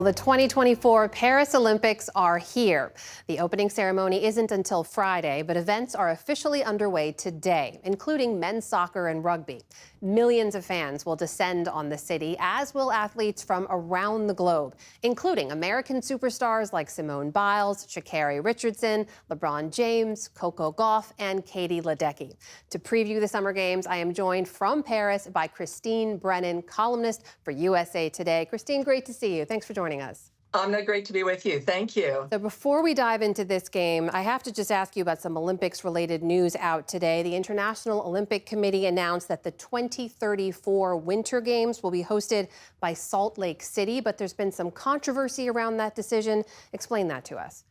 The 2024 Paris Olympics are here. The opening ceremony isn't until Friday, but events are officially underway today, including men's soccer and rugby. Millions of fans will descend on the city, as will athletes from around the globe, including American superstars like Simone Biles, Sha'Carri Richardson, LeBron James, Coco Gauff, and Katie Ledecky. To preview the Summer Games, I am joined from Paris by Christine Brennan, columnist for USA Today. Christine, great to see you. Thanks for joining us. Amna, great to be with you. Thank you. So before we dive into this game, I have to just ask you about some Olympics-related news out today. The International Olympic Committee announced that the 2034 Winter Games will be hosted by Salt Lake City, but there's been some controversy around that decision. Explain that to us.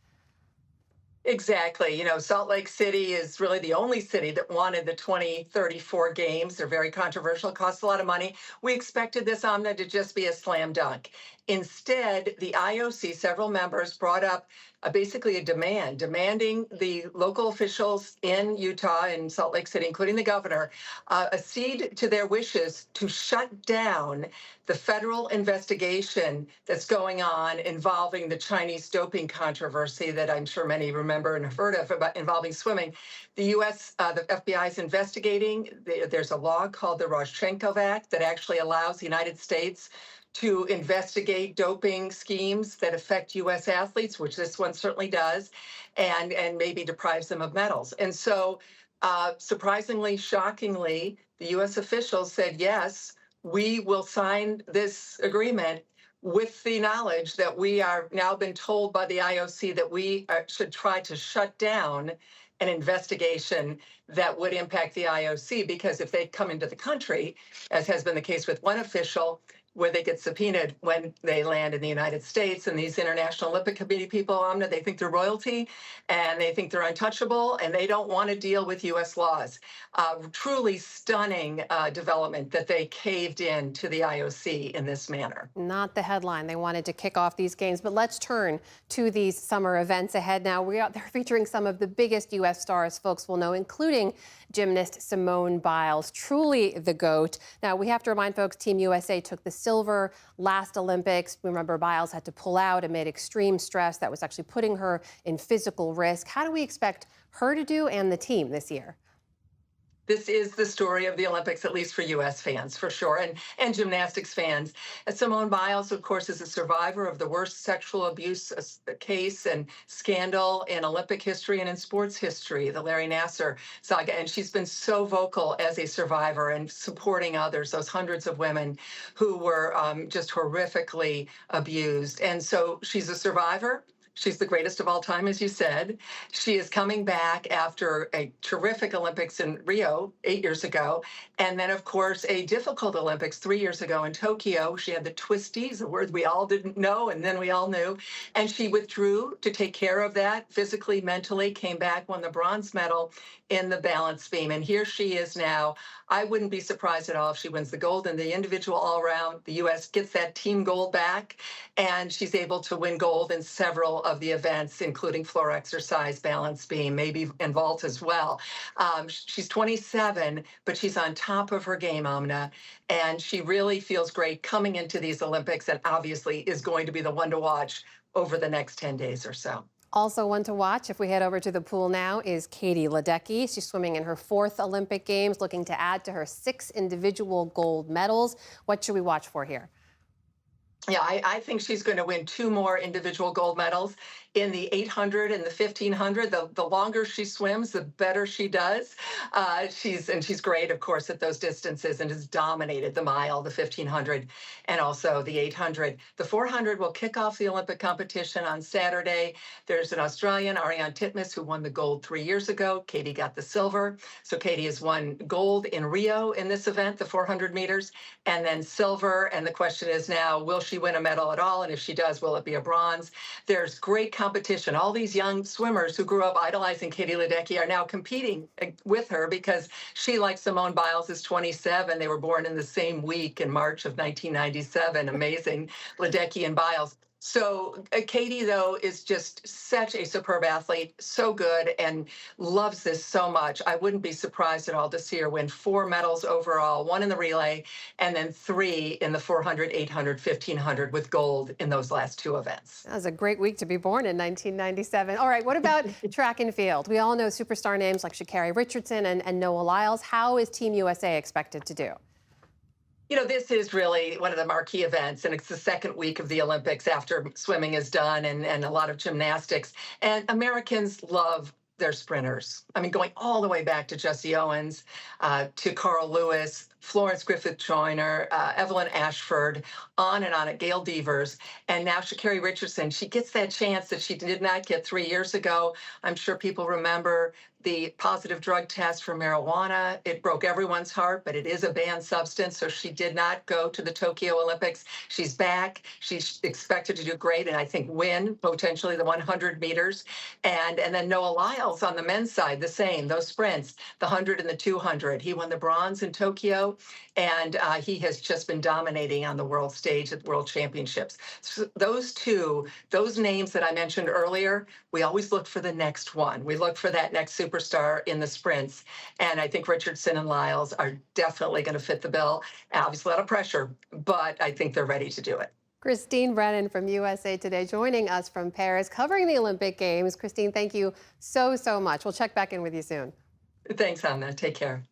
Exactly. Salt Lake City is really the only city that wanted the 2034 games. They're very controversial, cost a lot of money. We expected this, Amna, to just be a slam dunk. Instead, the IOC, several members brought up basically a demanding the local officials in Utah and Salt Lake City, including the governor, accede to their wishes to shut down the federal investigation that's going on involving the Chinese doping controversy that I'm sure many remember and have heard of about involving swimming. The U.S., the FBI is investigating. There's a law called the Rozhenkov Act that actually allows the United States to investigate doping schemes that affect U.S. athletes, which this one certainly does, and maybe deprives them of medals. And so, surprisingly, shockingly, the U.S. officials said, yes, we will sign this agreement with the knowledge that we are now been told by the IOC that we should try to shut down an investigation that would impact the IOC, because if they come into the country, as has been the case with one official, where they get subpoenaed when they land in the United States. And these International Olympic Committee people, Amna, they think they're royalty and they think they're untouchable and they don't want to deal with U.S. laws. Truly stunning development that they caved in to the IOC in this manner. Not the headline. They wanted to kick off these games. But let's turn to these summer events ahead now. They're featuring some of the biggest U.S. stars folks will know, including gymnast Simone Biles, truly the GOAT. Now, we have to remind folks, Team USA took the silver last Olympics. Remember, Biles had to pull out amid extreme stress that was actually putting her in physical risk. How do we expect her to do and the team this year? This is the story of the Olympics, at least for U.S. fans, for sure, and gymnastics fans. Simone Biles, of course, is a survivor of the worst sexual abuse case and scandal in Olympic history and in sports history, the Larry Nassar saga. And she's been so vocal as a survivor and supporting others, those hundreds of women who were just horrifically abused. And so she's a survivor. She's the greatest of all time, as you said. She is coming back after a terrific Olympics in Rio 8 years ago. And then, of course, a difficult Olympics 3 years ago in Tokyo. She had the twisties, a word we all didn't know, and then we all knew. And she withdrew to take care of that physically, mentally, came back, won the bronze medal in the balance beam. And here she is now. I wouldn't be surprised at all if she wins the gold in the individual all-around. The U.S. gets that team gold back, and she's able to win gold in several of the events, including floor exercise, balance beam, maybe in vault as well. She's 27, but she's on top of her game, Amna, and she really feels great coming into these Olympics, and obviously is going to be the one to watch over the next 10 days or so. Also one to watch, if we head over to the pool now, is Katie Ledecky. She's swimming in her 4th Olympic Games, looking to add to her 6 individual gold medals. What should we watch for here? Yeah, I think she's going to win 2 more individual gold medals in the 800 and the 1500. The longer she swims, the better she does. She's great, of course, at those distances and has dominated the mile, the 1500, and also the 800. The 400 will kick off the Olympic competition on Saturday. There's an Australian, Ariarne Titmus, who won the gold 3 years ago. Katie got the silver. So Katie has won gold in Rio in this event, the 400 meters, and then silver. And the question is now, will she win a medal at all? And if she does, will it be a bronze? There's great competition. All these young swimmers who grew up idolizing Katie Ledecky are now competing with her because she, like Simone Biles, is 27. They were born in the same week in March of 1997. Amazing. Ledecky and Biles. So Katie, though, is just such a superb athlete, so good, and loves this so much. I wouldn't be surprised at all to see her win 4 medals overall, one in the relay, and then 3 in the 400, 800, 1500 with gold in those last 2 events. That was a great week to be born in 1997. All right, what about track and field? We all know superstar names like Sha'Carri Richardson and Noah Lyles. How is Team USA expected to do? This is really one of the marquee events, and it's the second week of the Olympics after swimming is done and a lot of gymnastics. And Americans love their sprinters. I mean, going all the way back to Jesse Owens, to Carl Lewis, Florence Griffith Joyner, Evelyn Ashford, on and on at Gail Devers. And now Sha'Carri Richardson, she gets that chance that she did not get 3 years ago. I'm sure people remember the positive drug test for marijuana. It broke everyone's heart, but it is a banned substance. So she did not go to the Tokyo Olympics. She's back. She's expected to do great and I think win potentially the 100 meters. And then Noah Lyles on the men's side, the same, those sprints, the 100 and the 200. He won the bronze in Tokyo, and he has just been dominating on the world stage at World Championships. So those names that I mentioned earlier, we always look for the next one. We look for that next superstar in the sprints. And I think Richardson and Lyles are definitely going to fit the bill. Obviously, a lot of pressure, but I think they're ready to do it. Christine Brennan from USA Today joining us from Paris, covering the Olympic Games. Christine, thank you so much. We'll check back in with you soon. Thanks, Anna. Take care.